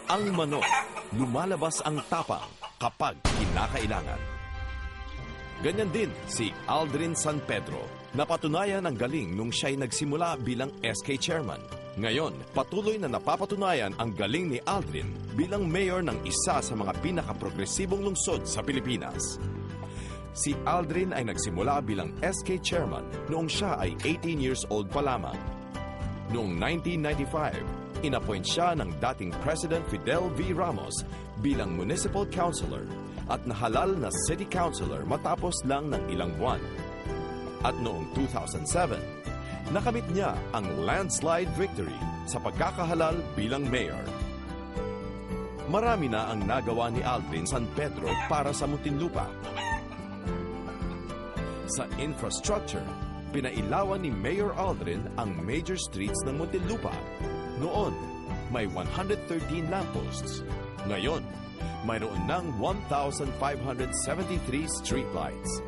Ang manok, lumalabas ang tapang kapag kinakailangan. Ganyan din si Aldrin San Pedro. Napatunayan ang galing nung siya'y nagsimula bilang SK chairman. Ngayon, patuloy na napapatunayan ang galing ni Aldrin bilang mayor ng isa sa mga pinakaprogresibong lungsod sa Pilipinas. Si Aldrin ay nagsimula bilang SK chairman noong siya ay 18 years old pa lamang. Noong 1995, inappoint siya ng dating President Fidel V. Ramos bilang municipal councilor at nahalal na city councilor matapos lang ng ilang buwan. At noong 2007, nakamit niya ang landslide victory sa pagkakahalal bilang mayor. Marami na ang nagawa ni Aldrin San Pedro para sa Muntinlupa. Sa infrastructure, pinailawan ni Mayor Aldrin ang major streets ng Muntinlupa. Noon, may 113 lampposts. Ngayon, mayroon ng 1,573 streetlights.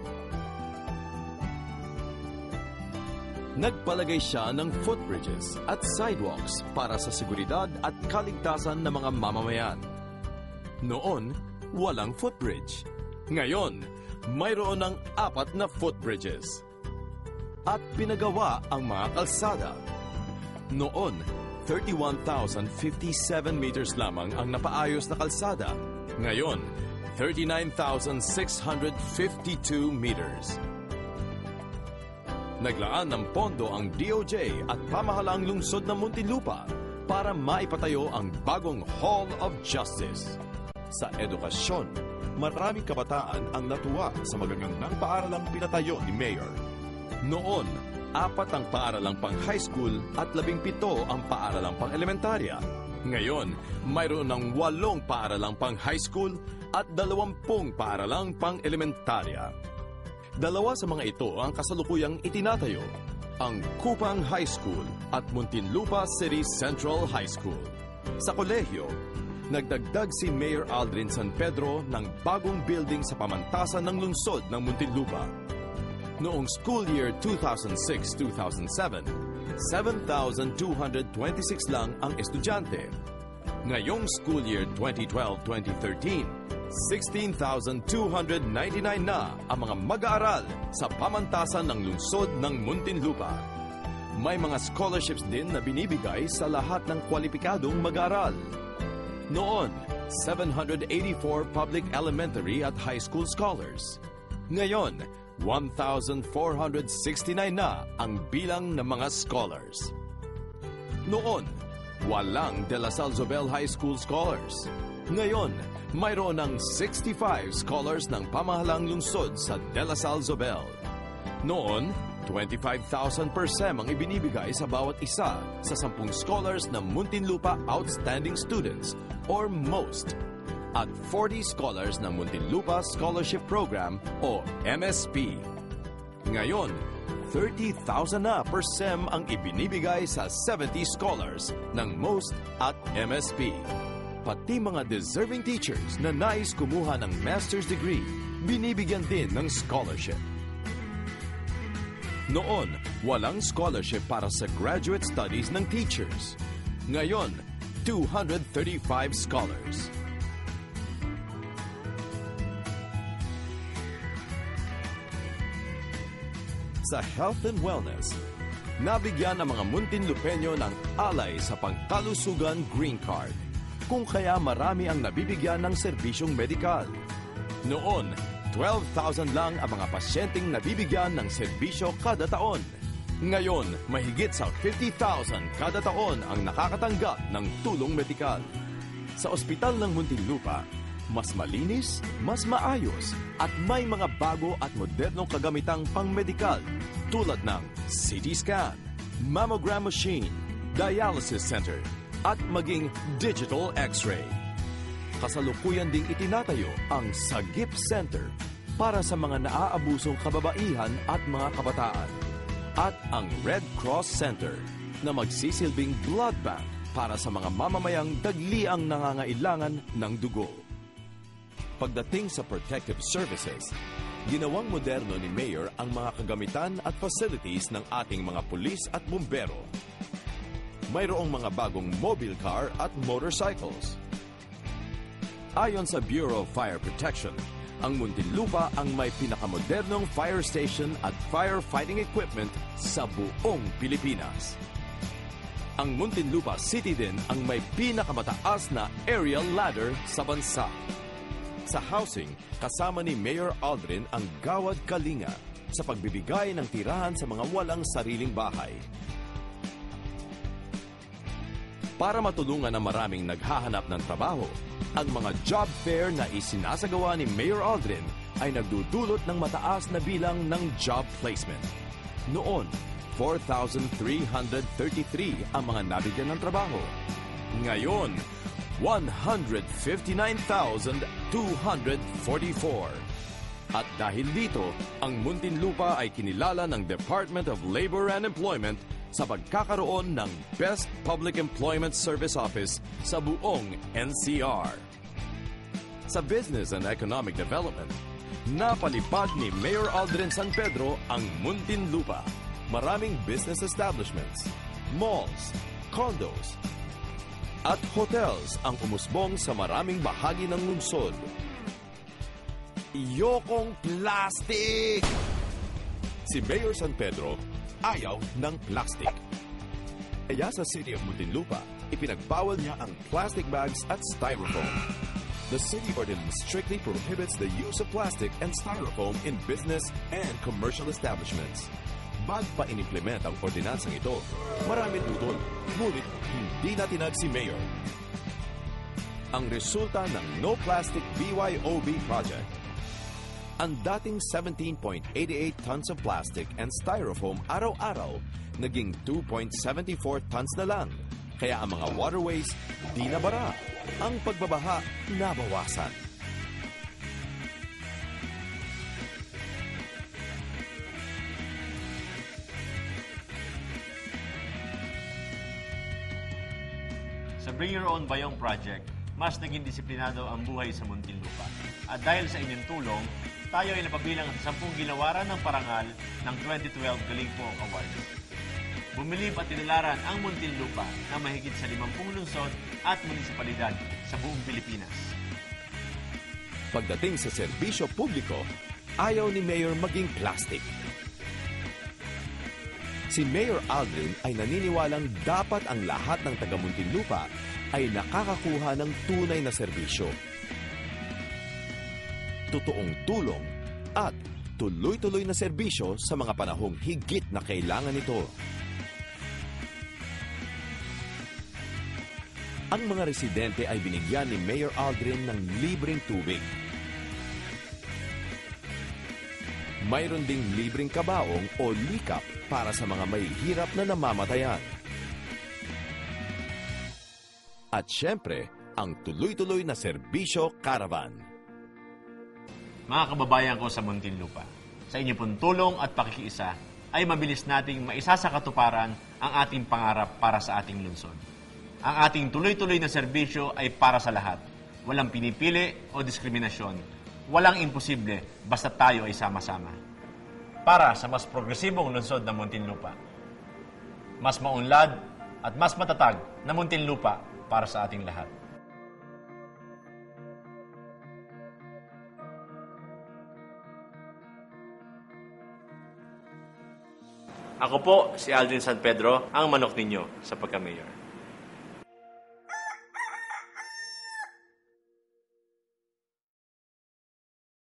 Nagpalagay siya ng footbridges at sidewalks para sa seguridad at kaligtasan ng mga mamamayan. Noon, walang footbridge. Ngayon, mayroon ng 4 na footbridges. At pinagawa ang mga kalsada. Noon, 31,057 meters lamang ang napaayos na kalsada. Ngayon, 39,652 meters. Naglaan ng pondo ang DOJ at pamahalaang lungsod ng Muntinlupa para maipatayo ang bagong Hall of Justice. Sa edukasyon, maraming kabataan ang natuwa sa magagandang paaralang pinatayo ni Mayor. Noon, 4 ang paaralang pang-high school at 17 ang paaralang pang-elementarya. Ngayon, mayroon ng 8 paaralang pang-high school at 20 paaralang pang-elementarya. 2 sa mga ito ang kasalukuyang itinatayo, ang Kupang High School at Muntinlupa City Central High School. Sa kolehiyo, nagdagdag si Mayor Aldrin San Pedro ng bagong building sa pamantasan ng lungsod ng Muntinlupa. Noong school year 2006-2007, 7,226 lang ang estudyante. Ngayong school year 2012-2013, 16,299 na ang mga mag-aaral sa pamantasan ng lungsod ng Muntinlupa. May mga scholarships din na binibigay sa lahat ng kwalipikadong mag-aaral. Noon, 784 public elementary at high school scholars. Ngayon, 1,469 na ang bilang ng mga scholars. Noon, walang De La Salle Zobel High School scholars. Ngayon, mayroon ng 65 scholars ng pamahalang lungsod sa De La Salle Zobel. Noon, 25,000 per sem ang ibinibigay sa bawat isa sa 10 scholars ng Muntinlupa Outstanding Students or MOST at 40 scholars ng Muntinlupa Scholarship Program o MSP. Ngayon, 30,000 na per sem ang ibinibigay sa 70 scholars ng MOST at MSP. Pati mga deserving teachers na nais kumuha ng master's degree, binibigyan din ng scholarship. Noon, walang scholarship para sa graduate studies ng teachers. Ngayon, 235 scholars. Sa health and wellness, nabigyan ang mga Muntinlupeño ng alay sa pangkalusugan green card, kung kaya marami ang nabibigyan ng serbisyong medikal. Noon, 12,000 lang ang mga pasyenteng nabibigyan ng serbisyo kada taon. Ngayon, mahigit sa 50,000 kada taon ang nakakatanggap ng tulong medikal. Sa ospital ng Muntinlupa, mas malinis, mas maayos, at may mga bago at modernong kagamitang pang-medikal tulad ng CT scan, mammogram machine, dialysis center, at maging digital x-ray. Kasalukuyan ding itinatayo ang Sagip Center para sa mga naaabusong kababaihan at mga kabataan. At ang Red Cross Center na magsisilbing blood bank para sa mga mamamayang dagliang nangangailangan ng dugo. Pagdating sa protective services, ginawang moderno ni Mayor ang mga kagamitan at facilities ng ating mga pulis at bumbero. Mayroong mga bagong mobile car at motorcycles. Ayon sa Bureau of Fire Protection, ang Muntinlupa ang may pinakamodernong fire station at firefighting equipment sa buong Pilipinas. Ang Muntinlupa City din ang may pinakamataas na aerial ladder sa bansa. Sa housing, kasama ni Mayor Aldrin ang Gawad Kalinga sa pagbibigay ng tirahan sa mga walang sariling bahay. Para matulungan ang maraming naghahanap ng trabaho, ang mga job fair na isinasagawa ni Mayor Aldrin ay nagdudulot ng mataas na bilang ng job placement. Noon, 4,333 ang mga nabigyan ng trabaho. Ngayon, 159,244. At dahil dito, ang Muntinlupa ay kinilala ng Department of Labor and Employment sa pagkakaroon ng Best Public Employment Service Office sa buong NCR. Sa Business and Economic Development, napalipad ni Mayor Aldrin San Pedro ang Muntinlupa. Maraming business establishments, malls, condos, at hotels ang umusbong sa maraming bahagi ng lungsod. Iyokong plastic! Si Mayor San Pedro ayaw ng plastic. Kaya sa City of Muntinlupa, ipinagbawal niya ang plastic bags at styrofoam. The city ordinance strictly prohibits the use of plastic and styrofoam in business and commercial establishments. Bago pa inimplement ang ordinansang ito, maraming utol, ngunit hindi natinag si Mayor. Ang resulta ng No Plastic BYOB project, ang dating 17.88 tons of plastic and styrofoam araw-araw, naging 2.74 tons na lang. Kaya ang mga waterways di nabara. Ang pagbabaha nabawasan. Sa Bring Your Own Bayong Project, mas naging disiplinado ang buhay sa Muntinlupa. At dahil sa inyong tulong, tayo ay napabilang sa 10 ginawaran ng parangal ng 2012 Galing Po Awards. Bumilib at tinularan ang Muntinlupa na mahigit sa 50 lungsod at munisipalidad sa buong Pilipinas. Pagdating sa serbisyo publiko, ayaw ni Mayor maging plastic. Si Mayor Aldrin ay naniniwalang dapat ang lahat ng taga-Muntinlupa ay nakakakuha ng tunay na serbisyo. Totoong tulong at tuloy-tuloy na serbisyo sa mga panahong higit na kailangan nito. Ang mga residente ay binigyan ni Mayor Aldrin ng libreng tubig. Mayroon ding libreng kabaong o likap para sa mga mahihirap na namamatayan. At syempre, ang tuloy-tuloy na serbisyo caravan. Mga kababayan ko sa Muntinlupa, sa inyong pong tulong at pakikiisa ay mabilis nating maisasakatuparan ang ating pangarap para sa ating lungsod. Ang ating tuloy-tuloy na serbisyo ay para sa lahat. Walang pinipili o diskriminasyon. Walang imposible basta tayo ay sama-sama. Para sa mas progresibong lungsod ng Muntinlupa. Mas maunlad at mas matatag na Muntinlupa para sa ating lahat. Ako po si Aldrin San Pedro, ang manok ninyo sa pagka-mayor.